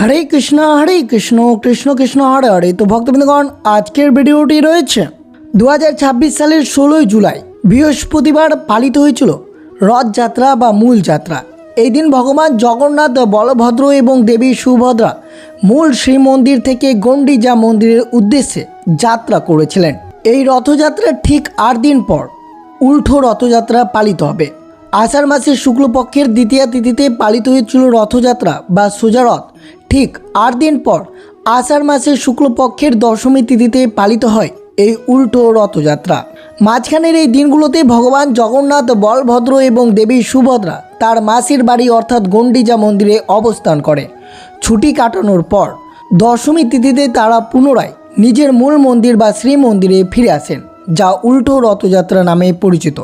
হরে কৃষ্ণ কৃষ্ণ কৃষ্ণ হরে হরে। তো ভক্তবৃন্দগণ, আজকের ভিডিওটি রয়েছে 2026 সালের 16 জুলাই বৃহস্পতিবার পালিত হয়েছিল রথযাত্রা বা মূল যাত্রা। এই দিন ভগবান জগন্নাথ, বলভদ্র এবং দেবী সুভদ্রা মূল শ্রীমন্দির থেকে গন্ডিজা মন্দিরের উদ্দেশ্যে যাত্রা করেছিলেন। এই রথযাত্রার ঠিক 8 দিন পর উল্টো রথযাত্রা পালিত হবে। আষাঢ় মাসের শুক্লপক্ষের দ্বিতীয়া তিথিতে পালিত হয়েছিল রথযাত্রা বা সোজা রথ। ঠিক 8 দিন পর আষাঢ় মাসের শুক্লপক্ষের দশমী তিথিতে পালিত হয় এই উল্টো রথযাত্রা। মাঝখানের এই দিনগুলোতে ভগবান জগন্নাথ, বলভদ্র এবং দেবী সুভদ্রা তার মাসির বাড়ি অর্থাৎ গন্ডিজা মন্দিরে অবস্থান করে। ছুটি কাটানোর পর দশমী তিথিতে তারা পুনরায় নিজের মূল মন্দির বা শ্রীমন্দিরে ফিরে আসেন, যা উল্টো রথযাত্রা নামে পরিচিত।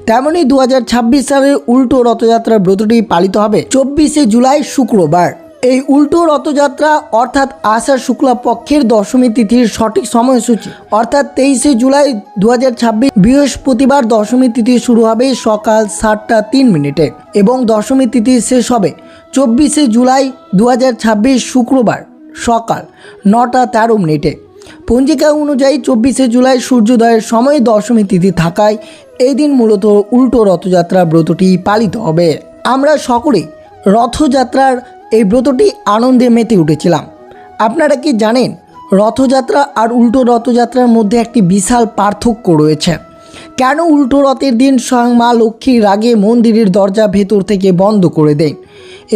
তেমনই 2026 সালের উল্টো রথযাত্রার ব্রতটি পালিত হবে 24শে জুলাই শুক্রবার। এই উল্টো রথযাত্রা অর্থাৎ আষাঢ় শুক্লা পক্ষের দশমী তিথির সঠিক সময়সূচি অর্থাৎ 23শে জুলাই 2026 বৃহস্পতিবার দশমী তিথি শুরু হবে সকাল 7টা 3 মিনিটে এবং দশমী তিথি শেষ হবে 24শে জুলাই 2026 শুক্রবার সকাল 9টা 13 মিনিটে। পঞ্জিকা অনুযায়ী 24শে জুলাই সূর্যোদয়ের সময় দশমী তিথি থাকায় এই দিন মূলত উল্টো রথযাত্রা ব্রতটি পালিত হবে। আমরা সকলেই রথযাত্রার এই ব্রতটি আনন্দে মেতে উঠেছিলাম। আপনারা কি জানেন রথযাত্রা আর উল্টো রথযাত্রার মধ্যে একটি বিশাল পার্থক্য রয়েছে? কেন উল্টো রথের দিন স্বয়ং মা লক্ষ্মীর রাগে মন্দিরের দরজা ভেতর থেকে বন্ধ করে দেন?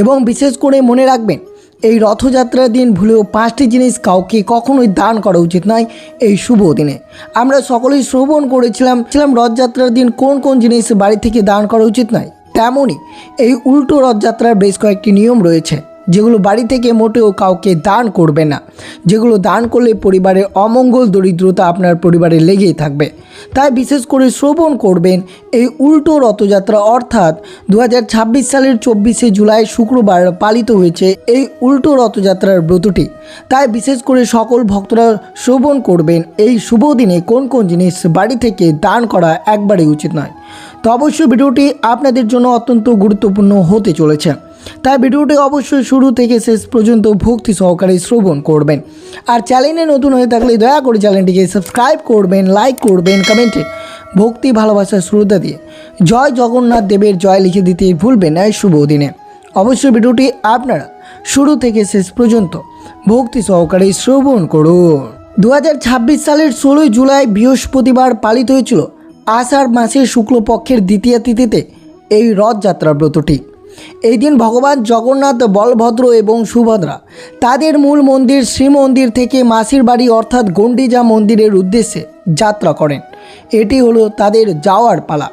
এবং বিশেষ করে মনে রাখবেন, এই রথযাত্রার দিন ভুলেও 5টি জিনিস কাউকে কখনোই দান করা উচিত নয়। এই শুভ দিনে আমরা সকলেই শ্রবণ করেছিলাম রথযাত্রার দিন কোন কোন জিনিস বাড়ি থেকে দান করা উচিত নয়। তেমনই এই উল্টো রথযাত্রার বেশ কয়েকটি নিয়ম রয়েছে যেগুলো বাড়ি থেকে মোটেও কাউকে দান করবে না, যেগুলো দান করলে পরিবারের অমঙ্গল দরিদ্রতা আপনার পরিবারে লেগেই থাকবে। তাই বিশেষ করে শ্রবণ করবেন এই উল্টো রথযাত্রা অর্থাৎ 2026 সালের 24শে জুলাই শুক্রবার পালিত হয়েছে এই উল্টো রথযাত্রার ব্রতটি। তাই বিশেষ করে সকল ভক্তরা শ্রবণ করবেন এই শুভ দিনে কোন কোন জিনিস বাড়ি থেকে দান করা একবারেই উচিত নয়। তো অবশ্যই ভিডিওটি আপনাদের জন্য অত্যন্ত গুরুত্বপূর্ণ হতে চলেছে, তাই ভিডিওটি অবশ্যই শুরু থেকে শেষ পর্যন্ত ভক্তি সহকারে শ্রবণ করবেন। আর চ্যানেলে নতুন হয়ে থাকলে দয়া করে চ্যানেলটিকে সাবস্ক্রাইব করবেন, লাইক করবেন, কমেন্টে ভক্তি ভালোবাসার শ্রদ্ধা দিয়ে জয় জগন্নাথ দেবের জয় লিখে দিতে ভুলবেন না। এই শুভ দিনে অবশ্যই ভিডিওটি আপনারা শুরু থেকে শেষ পর্যন্ত ভক্তি সহকারে শ্রবণ করুন। 2026 সালের 16 জুলাই বৃহস্পতিবার পালিত হয়েছিল আষাঢ় মাসের শুক্লপক্ষের দ্বিতীয়া তিথিতে এই রথযাত্রা ব্রতটি। এই দিন ভগবান জগন্নাথ, বলভদ্র এবং সুভদ্রা তাদের মূল মন্দির শ্রীমন্দির থেকে মাসির বাড়ি অর্থাৎ গন্ডিজা মন্দিরের উদ্দেশ্যে যাত্রা করেন। এটি হলো তাদের যাওয়ার পালা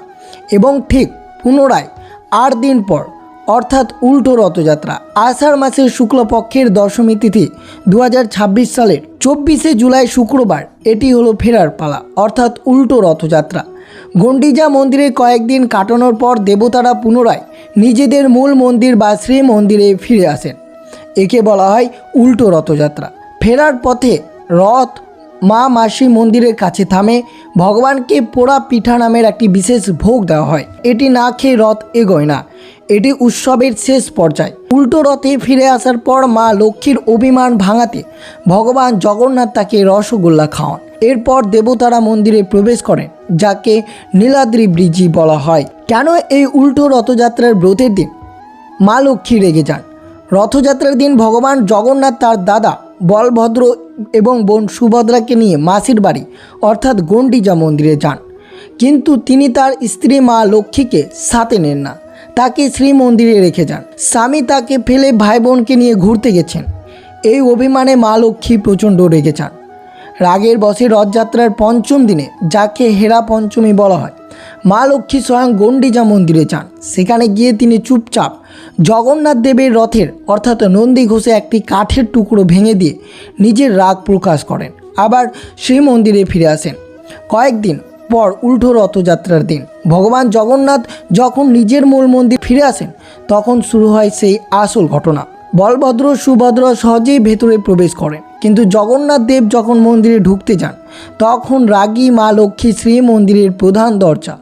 এবং ঠিক পুনরায় 8 দিন পর অর্থাৎ উল্টো রথযাত্রা আষাঢ় মাসের শুক্লপক্ষের দশমী তিথি 2026 সালের 24শে জুলাই শুক্রবার এটি হলো ফেরার পালা অর্থাৎ উল্টো রথযাত্রা। গন্ডিজা মন্দিরে কয়েকদিন কাটানোর পর দেবতারা পুনরায় নিজেদের মূল মন্দির বা শ্রীমন্দিরে ফিরে আসেন। একে বলা হয় উল্টো রথযাত্রা। ফেরার পথে রথ মা মাসি মন্দিরের কাছে থামে। ভগবানকে পোড়া পিঠা নামের একটি বিশেষ ভোগ দেওয়া হয়। এটি না খেয়ে রথ এগোয় না। এটি উৎসবের শেষ পর্যায়ে। উল্টো রথে ফিরে আসার পর মা লক্ষ্মীর অভিমান ভাঙাতে ভগবান জগন্নাথ তাকে রসগোল্লা খাওয়ান। এরপর দেবতারা মন্দিরে প্রবেশ করেন, যাকে নীলাদ্রি ব্রিজি বলা হয়। কেন এই উল্টো রথযাত্রার ব্রতের দিন মা লক্ষ্মী রেগে যান? রথযাত্রার দিন ভগবান জগন্নাথ তার দাদা বলভদ্র এবং বোন সুভদ্রাকে নিয়ে মাসির বাড়ি অর্থাৎ গন্ডিজা মন্দিরে যান, কিন্তু তিনি তার স্ত্রী মা লক্ষ্মীকে সাথে নেন না, তাকে শ্রীমন্দিরে রেখে যান। স্বামী তাকে ফেলে ভাই বোনকে নিয়ে ঘুরতে গেছেন। এই অভিমানে মা লক্ষ্মী প্রচণ্ড রেগে যান। রাগের বশে রথযাত্রার পঞ্চম দিনে, যাকে হেরা পঞ্চমী বলা হয়, মা লক্ষ্মী স্বয়ং গন্ডিজা মন্দিরে যান। সেখানে গিয়ে তিনি চুপচাপ জগন্নাথ দেবের রথের অর্থাৎ নন্দী ঘোষে একটি কাঠের টুকরো ভেঙে দিয়ে নিজের রাগ প্রকাশ করেন। আবার শ্রীমন্দিরে ফিরে আসেন। কয়েকদিন পর উল্টো রথযাত্রার দিন ভগবান জগন্নাথ যখন নিজের মূল মন্দির ফিরে আসেন, তখন শুরু হয় সেই আসল ঘটনা। বলভদ্র সুভদ্রা সহজেই ভেতরে প্রবেশ করেন, কিন্তু জগন্নাথ দেব যখন মন্দিরে ঢুকতে যান, তখন রাগী মা লক্ষ্মী শ্রীমন্দিরের প্রধান দরজা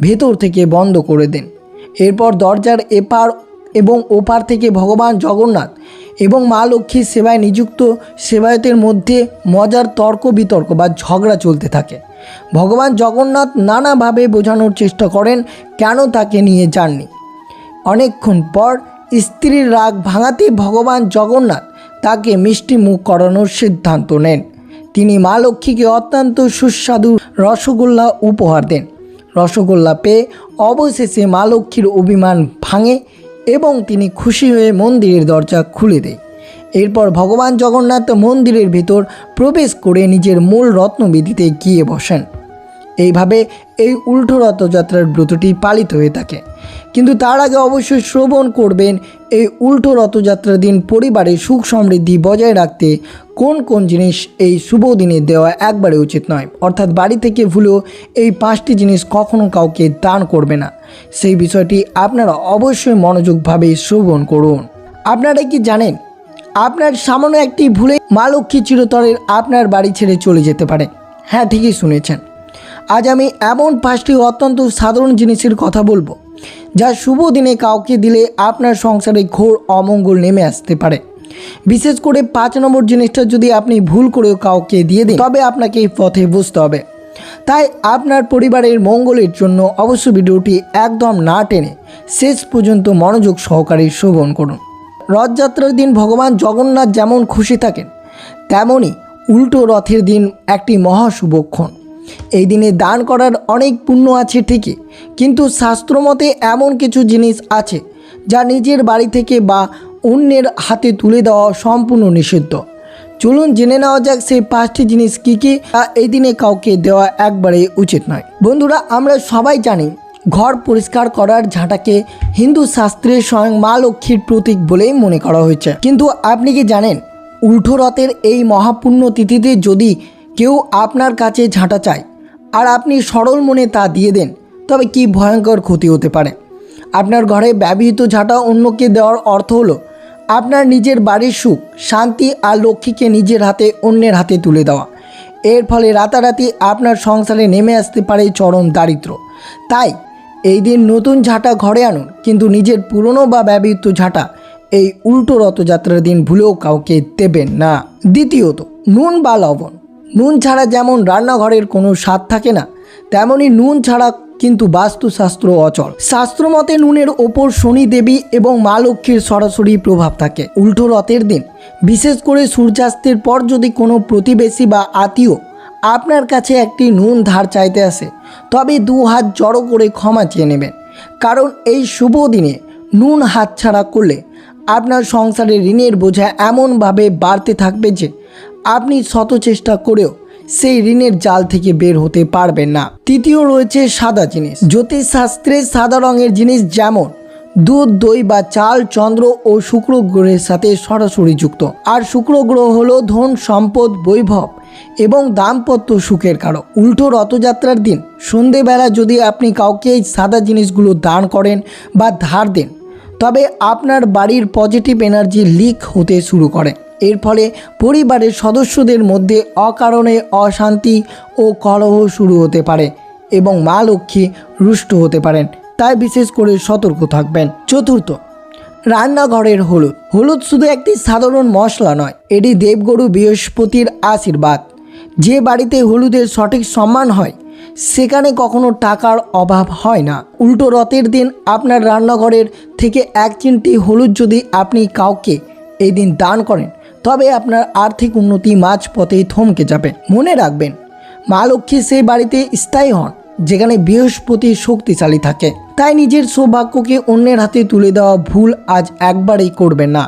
ভেতর থেকে বন্ধ করে দেন। এরপর দরজার এপার এবং ওপার থেকে ভগবান জগন্নাথ এবং মা লক্ষ্মীর সেবায় নিযুক্ত সেবায়তের মধ্যে মজার তর্ক বিতর্ক বা ঝগড়া চলতে থাকে। ভগবান জগন্নাথ নানাভাবে বোঝানোর চেষ্টা করেন কেন তাকে নিয়ে যাননি। অনেকক্ষণ পর স্ত্রীর রাগ ভাঙাতে ভগবান জগন্নাথ তাকে মিষ্টি মুখ করানোর সিদ্ধান্ত নেন। তিনি মা লক্ষ্মীকে অত্যন্ত সুস্বাদু রসগোল্লা উপহার দেন। রসগোল্লা পেয়ে অবশেষে মা লক্ষ্মীর অভিমান ভাঙে এবং তিনি খুশি হয়ে মন্দিরের দরজা খুলে দেয়। এরপর ভগবান জগন্নাথ মন্দিরের ভেতর প্রবেশ করে নিজের মূল রত্নবেদিতে গিয়ে বসেন। এইভাবে এই উল্টো রথযাত্রার ব্রতটি পালিত হয়ে থাকে। কিন্তু তার আগে অবশ্যই শ্রবণ করবেন এই উল্টো রথযাত্রার দিন পরিবারে সুখ সমৃদ্ধি বজায় রাখতে কোন কোন জিনিস এই শুভ দিনে দেওয়া একবারে উচিত নয়, অর্থাৎ বাড়ি থেকে ভুলেও এই 5টি জিনিস কখনো কাউকে দান করবে না। সেই বিষয়টি আপনারা অবশ্যই মনোযোগভাবে শ্রবণ করুন। আপনারা কি জানেন আপনার সামান্য একটি ভুলে মা লক্ষ্মী চিরতরের আপনার বাড়ি ছেড়ে চলে যেতে পারে? হ্যাঁ, ঠিকই শুনেছেন। আজ আমি এমন 5টি অত্যন্ত সাধারণ জিনিসের কথা বলবো যা শুভ দিনে কাউকে দিলে আপনার সংসারে ঘোর অমঙ্গল নেমে আসতে পারে। বিশেষ করে 5 নম্বর জিনিসটা যদি আপনি ভুল করেও কাউকে দিয়ে দিন তবে আপনাকে এই পথে বুঝতে হবে। তাই আপনার পরিবারের মঙ্গলের জন্য অবশ্যই ভিডিওটি একদম না টেনে শেষ পর্যন্ত মনোযোগ সহকারে শ্রবণ করুন। রথযাত্রার দিন ভগবান জগন্নাথ যেমন খুশি থাকেন তেমনই উল্টো রথের দিন একটি মহাশুভক্ষণ। এই দিনে দান করার অনেক পুণ্য আছে ঠিকই, কিন্তু শাস্ত্রমতে এমন কিছু জিনিস আছে যা নিজের বাড়ি থেকে বা অন্যের হাতে তুলে দেওয়া সম্পূর্ণ নিষিদ্ধ। চলুন জেনে নেওয়া যাক সেই 5টি জিনিস কী কী এই দিনে কাউকে দেওয়া একবারে উচিত নয়। বন্ধুরা, আমরা সবাই জানি ঘর পরিষ্কার করার ঝাঁটাকে হিন্দু শাস্ত্রে স্বয়ং মা লক্ষ্মীর প্রতীক বলেই মনে করা হয়েছে। কিন্তু আপনি কি জানেন উল্টো রথের এই মহাপুণ্য তিথিতে যদি কেউ আপনার কাছে ঝাঁটা চায় আর আপনি সরল মনে তা দিয়ে দেন তবে কি ভয়ঙ্কর ক্ষতি হতে পারে। আপনার ঘরে ব্যবহৃত ঝাঁটা অন্যকে দেওয়ার অর্থ হলো আপনার নিজের বাড়ির সুখ শান্তি আর লক্ষ্মীকে নিজের হাতে অন্যের হাতে তুলে দেওয়া। এর ফলে রাতারাতি আপনার সংসারে নেমে আসতে পারে চরম দারিদ্র। তাই এই দিন নতুন ঝাঁটা ঘরে আনুন, কিন্তু নিজের পুরনো বা ব্যবহৃত ঝাঁটা এই উল্টো রথযাত্রার দিন ভুলেও কাউকে দেবেন না। দ্বিতীয়ত, নুন বা লবণ। নুন ছাড়া যেমন রান্নাঘরের কোনো স্বাদ থাকে না, তেমনি নুন ছাড়া কিন্তু বাস্তুশাস্ত্র অচল। শাস্ত্রমতে নুনের ওপর শনি দেবী এবং মা লক্ষ্মীর সরাসরি প্রভাব থাকে। উল্টো রথের দিন বিশেষ করে সূর্যাস্তের পর যদি কোনো প্রতিবেশী বা আত্মীয় আপনার কাছে একটি নুন ধার চাইতে আসে তবে 2 হাত জড়ো করে ক্ষমা চেয়ে নেবেন, কারণ এই শুভ দিনে নুন হাতছাড়া করলে আপনার সংসারে ঋণের বোঝা এমনভাবে বাড়তে থাকবে যে আপনি শত চেষ্টা করেও সেই ঋণের জাল থেকে বের হতে পারবেন না। তৃতীয় রয়েছে সাদা জিনিস। জ্যোতিষশাস্ত্রে সাদা রঙের জিনিস যেমন দুধ, দই বা চাল চন্দ্র ও শুক্র গ্রহের সাথে সরাসরি যুক্ত। আর শুক্র গ্রহ হলো ধন, সম্পদ, বৈভব এবং দাম্পত্য সুখের কারক। উল্টো রথযাত্রার দিন সন্ধেবেলা যদি আপনি কাউকে এই সাদা জিনিসগুলো দান করেন বা ধার দেন তবে আপনার বাড়ির পজিটিভ এনার্জি লিক হতে শুরু করে। এর ফলে পরিবারের সদস্যদের মধ্যে অকারণে অশান্তি ও কলহ শুরু হতে পারে এবং মা লক্ষ্মী রুষ্ট হতে পারেন। তাই বিশেষ করে সতর্ক থাকবেন। চতুর্থ, রান্নাঘরের হলুদ। হলুদ শুধু একটি সাধারণ মশলা নয়, এটি দেবগুরু বৃহস্পতির আশীর্বাদ। যে বাড়িতে হলুদের সঠিক সম্মান হয় সেখানে কখনো টাকার অভাব হয় না। উল্টো রথের দিন আপনার রান্নাঘরের থেকে 1 চিমটি হলুদ যদি আপনি কাউকে এই দিন দান করেন তবে আপনার আর্থিক উন্নতি মাঝপথেই থমকে যাবে। মনে রাখবেন, মা লক্ষ্মী সেই বাড়িতে স্থায়ী হন যেখানে বৃহস্পতি শক্তিশালী থাকে। তাই নিজের সৌভাগ্যকে অন্যের হাতে তুলে দেওয়া ভুল আজ একবারেই করবেন না।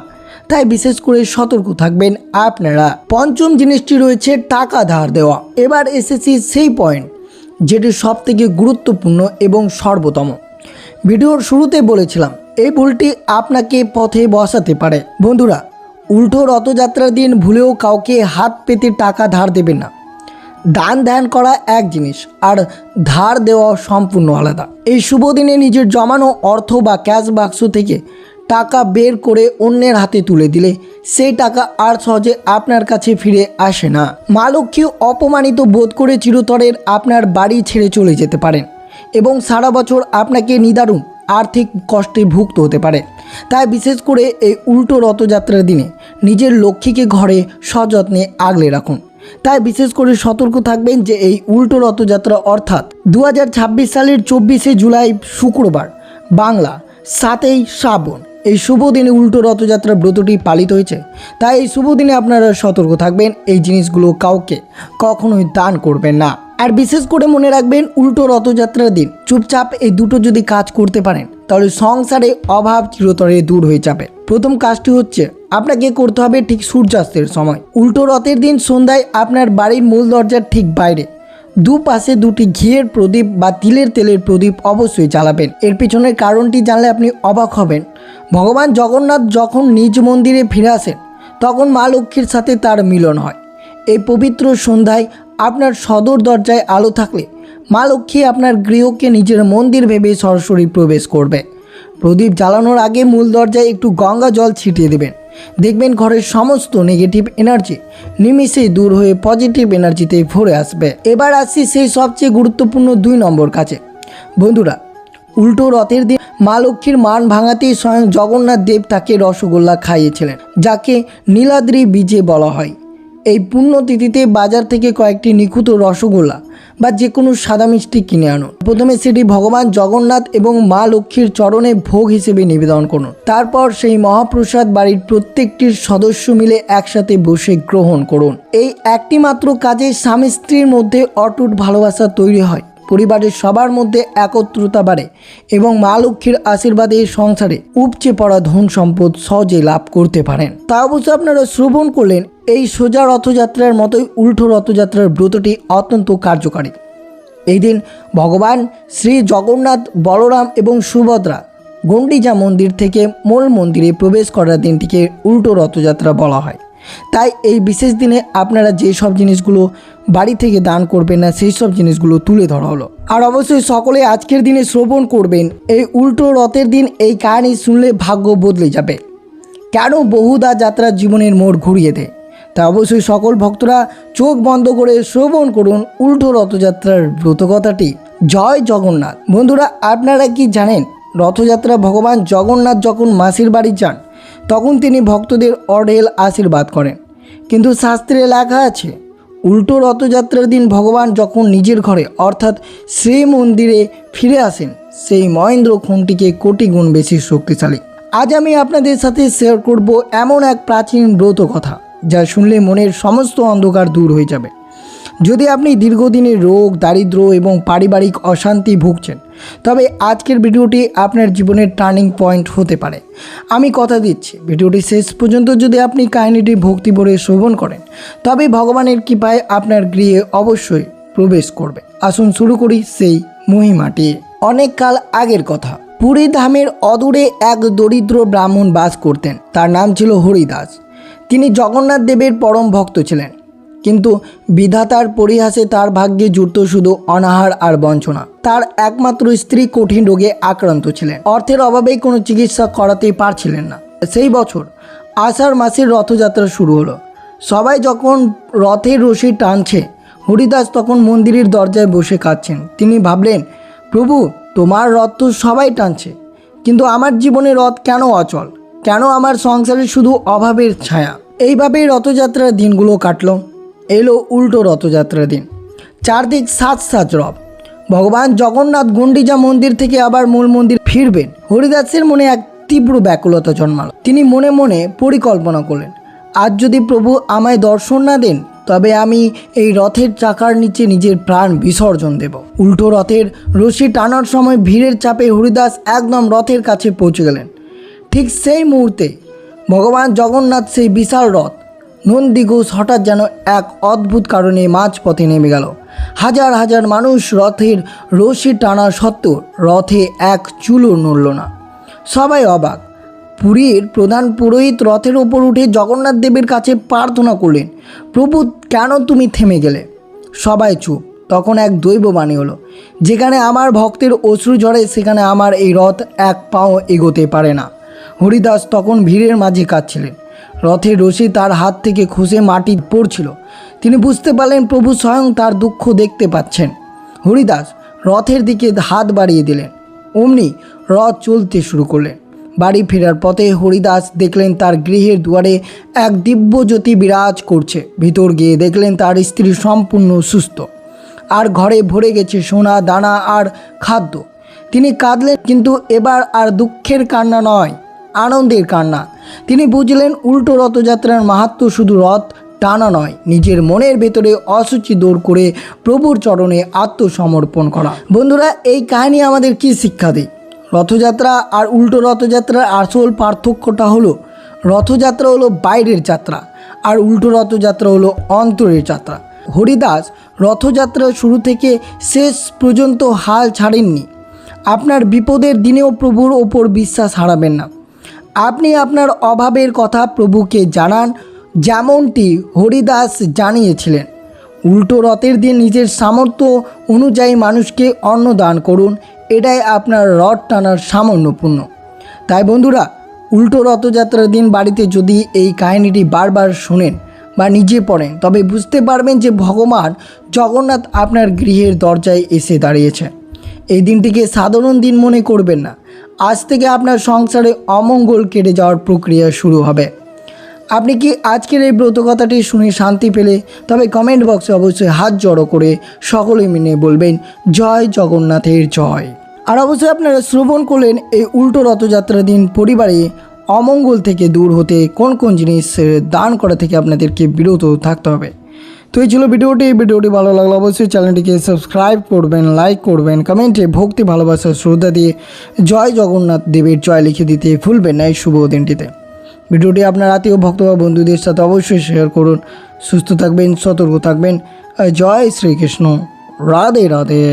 তাই বিশেষ করে সতর্ক থাকবেন আপনারা। পঞ্চম জিনিসটি রয়েছে টাকা ধার দেওয়া। এবার এসেছি সেই পয়েন্ট যেটি সবথেকে গুরুত্বপূর্ণ এবং সর্বোত্তম। ভিডিওর শুরুতে বলেছিলাম এই ভুলটি আপনাকে পথে বসাতে পারে। বন্ধুরা, উল্টো রথযাত্রার দিন ভুলেও কাউকে হাত পেতে টাকা ধার দেবেন না। দান ধ্যান করা এক জিনিস আর ধার দেওয়া সম্পূর্ণ আলাদা। এই শুভ দিনে নিজের জমানো অর্থ বা ক্যাশ বাক্স থেকে টাকা বের করে অন্যের হাতে তুলে দিলে সেই টাকা আর সহজে আপনার কাছে ফিরে আসে না। মা লক্ষ্মী অপমানিত বোধ করে চিরতরের আপনার বাড়ি ছেড়ে চলে যেতে পারেন এবং সারা বছর আপনাকে নিদারুণ আর্থিক কষ্টে ভুক্ত হতে পারে। তাই বিশেষ করে এই উল্টো রথযাত্রার দিনে নিজের লক্ষ্মীকে ঘরে সযত্নে আগলে রাখুন। তাই বিশেষ করে সতর্ক থাকবেন যে এই উল্টো রথযাত্রা অর্থাৎ 2026 সালের 24শে জুলাই শুক্রবার বাংলা 7ই শ্রাবণ এই শুভ দিনে উল্টো রথযাত্রা ব্রতটি পালিত হয়েছে। তাই এই শুভ দিনে আপনারা সতর্ক থাকবেন, এই জিনিসগুলো কাউকে কখনোই দান করবেন না। আর বিশেষ করে মনে রাখবেন, উল্টো রথযাত্রার দিন চুপচাপ এই দুটো যদি কাজ করতে পারেন তাহলে সংসারে অভাব চিরতরে দূর হয়ে যাবে। প্রথম কাজটি হচ্ছে আপনাকে করতে হবে ঠিক সূর্যাস্তের সময়। উল্টো রথের দিন সন্ধ্যায় আপনার বাড়ির মূল দরজার ঠিক বাইরে দুপাশে দুটি ঘিয়ের প্রদীপ বা তিলের তেলের প্রদীপ অবশ্যই জ্বালাবেন। এর পিছনের কারণটি জানলে আপনি অবাক হবেন। ভগবান জগন্নাথ যখন নিজ মন্দিরে ফিরে আসেন তখন মা লক্ষ্মীর সাথে তার মিলন হয়। এই পবিত্র সন্ধ্যায় আপনার সদর দরজায় আলো থাকলে মা লক্ষ্মী আপনার গৃহকে নিজের মন্দির ভেবে সরাসরি প্রবেশ করবে। প্রদীপ জ্বালানোর আগে মূল দরজায় একটু গঙ্গা জল ছিটিয়ে দেবেন। দেখবেন ঘরের সমস্ত নেগেটিভ এনার্জি নিমিষেই দূর হয়ে পজিটিভ এনার্জিতে ভরে আসবে। এবার আসছি সেই সবচেয়ে গুরুত্বপূর্ণ 2 নম্বর কাজে। বন্ধুরা, উল্টো রথের দিন মা লক্ষ্মীর মান ভাঙাতেই স্বয়ং জগন্নাথ দেব তাকে রসগোল্লা খাইয়েছিলেন, যাকে নীলাদ্রি বীজে বলা হয়। এই পুণ্যতিথিতে বাজার থেকে কয়েকটি নিখুঁত রসগোল্লা বা যে কোনো সাদা মিষ্টি কিনে আনুন। প্রথমে সেটি ভগবান জগন্নাথ এবং মা লক্ষ্মীর চরণে ভোগ হিসেবে নিবেদন করুন। তারপর সেই মহাপ্রসাদ বাড়ির প্রত্যেকটির সদস্য মিলে একসাথে বসে গ্রহণ করুন। এই একটি মাত্র কাজে স্বামী স্ত্রীর মধ্যে অটুট ভালোবাসা তৈরি হয়, পরিবারের সবার মধ্যে একত্রতা বাড়ে এবং মা লক্ষ্মীর আশীর্বাদে সংসারে উপচে পড়া ধন সম্পদ সহজে লাভ করতে পারেন। তা অবশ্য আপনারা শ্রবণ করলেন। এই সোজা রথযাত্রার মতোই উল্টো রথযাত্রার ব্রতটি অত্যন্ত কার্যকারী। এই দিন ভগবান শ্রী জগন্নাথ, বলরাম এবং সুভদ্রা গন্ডিজা মন্দির থেকে মূল মন্দিরে প্রবেশ করার দিনটিকে উল্টো রথযাত্রা বলা হয়। তাই এই বিশেষ দিনে আপনারা যে সব জিনিসগুলো বাড়ি থেকে দান করবেন না সেই সব জিনিসগুলো তুলে ধরা হলো। আর অবশ্যই সকলে আজকের দিনে শ্রবণ করবেন। এই উল্টো রথের দিন এই কাহিনী শুনলে ভাগ্য বদলে যাবে। কেন বহুদা যাত্রা জীবনের মোড় ঘুরিয়ে দেয়। তা অবশ্যই সকল ভক্তরা চোখ বন্ধ করে শ্রবণ করুন উল্টো রথযাত্রার ব্রতকথাটি। জয় জগন্নাথ। বন্ধুরা, আপনারা কি জানেন, রথযাত্রা ভগবান জগন্নাথ যখন মাসির বাড়ি যান তখন তিনি ভক্তদের অঢেল আশীর্বাদ করেন। কিন্তু শাস্ত্রে লেখা আছে, উল্টো রথযাত্রার দিন ভগবান যখন নিজের ঘরে অর্থাৎ শ্রী মন্দিরে ফিরে আসেন সেই মহেন্দ্র খুঁটিকে কোটি গুণ বেশি শক্তিশালী। আজ আমি আপনাদের সাথে শেয়ার করব এমন এক প্রাচীন ব্রত কথা যা শুনলে মনের সমস্ত অন্ধকার দূর হয়ে যাবে। যদি আপনি দীর্ঘদিনের রোগ, দারিদ্র্য এবং পারিবারিক অশান্তি ভুগছেন তবে আজকের ভিডিওটি আপনার জীবনের টার্নিং পয়েন্ট হতে পারে। আমি কথা দিচ্ছি, ভিডিওটি শেষ পর্যন্ত যদি আপনি কাহিনীটি ভক্তি ভরে শ্রবণ করেন তবে ভগবানের কৃপায় আপনার গৃহে অবশ্যই প্রবেশ করবে। আসুন শুরু করি সেই মহিমাটি। অনেক কাল আগের কথা, পুরী ধামের অদূরে এক দরিদ্র ব্রাহ্মণ বাস করতেন। তার নাম ছিল হরিদাস। তিনি জগন্নাথ দেবের পরম ভক্ত ছিলেন, কিন্তু বিধাতার পরিহাসে তার ভাগ্যে জুটত শুধু অনাহার আর বঞ্চনা। তার একমাত্র স্ত্রী কঠিন রোগে আক্রান্ত ছিলেন, অর্থের অভাবেই কোনো চিকিৎসা করাতেই পারছিলেন না। সেই বছর আষাঢ় মাসের রথযাত্রা শুরু হলো। সবাই যখন রথের রশি টানছে, হরিদাস তখন মন্দিরের দরজায় বসে কাঁদছেন। তিনি ভাবলেন, প্রভু, তোমার রথ তো সবাই টানছে, কিন্তু আমার জীবনে রথ কেন অচল? কেন আমার সংসারে শুধু অভাবের ছায়া? এইভাবেই রথযাত্রার দিনগুলো কাটলো। এলো উল্টো রথযাত্রার দিন। চারদিক সাজ সাজ রথ। ভগবান জগন্নাথ গুন্ডিজা মন্দির থেকে আবার মূল মন্দির ফিরবেন। হরিদাসের মনে এক তীব্র ব্যাকুলতা জন্মালো। তিনি মনে মনে পরিকল্পনা করলেন, আজ যদি প্রভু আমায় দর্শন না দেন তবে আমি এই রথের চাকার নিচে নিজের প্রাণ বিসর্জন দেব। উল্টো রথের রশি টানার সময় ভিড়ের চাপে হরিদাস একদম রথের কাছে পৌঁছে গেলেন। ঠিক সেই মুহূর্তে ভগবান জগন্নাথ সেই বিশাল রথ নন্দীঘোষ হঠাৎ যেন এক অদ্ভুত কারণে মাঝপথে নেমে গেল। হাজার হাজার মানুষ রথের রশি টানা সত্ত্বেও রথে এক চুলও নড়ল না। সবাই অবাক। পুরীর প্রধান পুরোহিত রথের ওপর উঠে জগন্নাথ দেবের কাছে প্রার্থনা করলেন, প্রভু, কেন তুমি থেমে গেলে? সবাই চুপ। তখন এক দৈববাণী হলো, যেখানে আমার ভক্তের অশ্রু ঝরে সেখানে আমার এই রথ এক পাও এগোতে পারে না। হরিদাস তখন ভিড়ের মাঝে কাঁদছিলেন। রথের রশি তার হাত থেকে খসে মাটি পড়ছিল। তিনি বুঝতে পারলেন প্রভু স্বয়ং তার দুঃখ দেখতে পাচ্ছেন। হরিদাস রথের দিকে হাত বাড়িয়ে দিলেন। অমনি রথ চলতে শুরু করলেন। বাড়ি ফেরার পথে হরিদাস দেখলেন তার গৃহের দুয়ারে এক দিব্য জ্যোতি বিরাজ করছে। ভিতর গিয়ে দেখলেন তার স্ত্রী সম্পূর্ণ সুস্থ, আর ঘরে ভরে গেছে সোনা দানা আর খাদ্য। তিনি কাঁদলেন, কিন্তু এবার আর দুঃখের কান্না নয়, আনন্দের কান্না। তিনি বুঝলেন উল্টো রথযাত্রার মাহাত্ম্য শুধু রথ টানা নয়, নিজের মনের ভেতরে অসুচি দূর করে প্রভুর চরণে আত্মসমর্পণ করা। বন্ধুরা, এই কাহিনী আমাদের কি শিক্ষা দেয়? রথযাত্রা আর উল্টো রথযাত্রার আসল পার্থক্যটা হলো, রথযাত্রা হলো বাইরের যাত্রা আর উল্টো রথযাত্রা হলো অন্তরের যাত্রা। হরিদাস রথযাত্রার শুরু থেকে শেষ পর্যন্ত হাল ছাড়েননি। আপনার বিপদের দিনেও প্রভুর ওপর বিশ্বাস হারাবেন না। আপনি আপনার অভাবের কথা প্রভুকে জানান, যেমনটি হরিদাস জানিয়েছিলেন। উল্টো রথের দিন নিজের সামর্থ্য অনুযায়ী মানুষকে অন্ন দান করুন, এটাই আপনার রথ টানার সামান্যপূর্ণ। তাই বন্ধুরা, উল্টো রথযাত্রার দিন বাড়িতে যদি এই কাহিনীটি বারবার শোনেন বা নিজে পড়েন, তবে বুঝতে পারবেন যে ভগবান জগন্নাথ আপনার গৃহের দরজায় এসে দাঁড়িয়েছে। এই দিনটিকে সাধারণ দিন মনে করবেন না। আজ থেকে আপনার সংসারে অমঙ্গল কেটে যাওয়ার প্রক্রিয়া শুরু হবে। আপনি কি আজকের এই ব্রত কথাটি শুনে শান্তি পেলে? তবে কমেন্ট বক্সে অবশ্যই হাত জড়ো করে সকলে মিলে বলবেন জয় জগন্নাথের জয়। আর অবশ্যই আপনারা শ্রবণ করলেন এই উল্টো রথযাত্রার দিন পরিবারে অমঙ্গল থেকে দূর হতে কোন কোন জিনিস দান করা থেকে আপনাদেরকে বিরত থাকতে হবে। তো এই ছিল ভিডিওটি ভালো লাগলো অবশ্যই চ্যানেলটিকে সাবস্ক্রাইব করবেন, লাইক করবেন, কমেন্টে ভক্তি ভালোবাসা শ্রদ্ধা দিয়ে জয় জগন্নাথ দেবের জয় লিখে দিতে ভুলবেন না এই শুভ দিনটিতে। ভিডিওটি আপনার আত্মীয় ভক্ত বা বন্ধুদের সাথে অবশ্যই শেয়ার করুন। সুস্থ থাকবেন, সতর্ক থাকবেন। জয় শ্রীকৃষ্ণ, রাধে রাধে।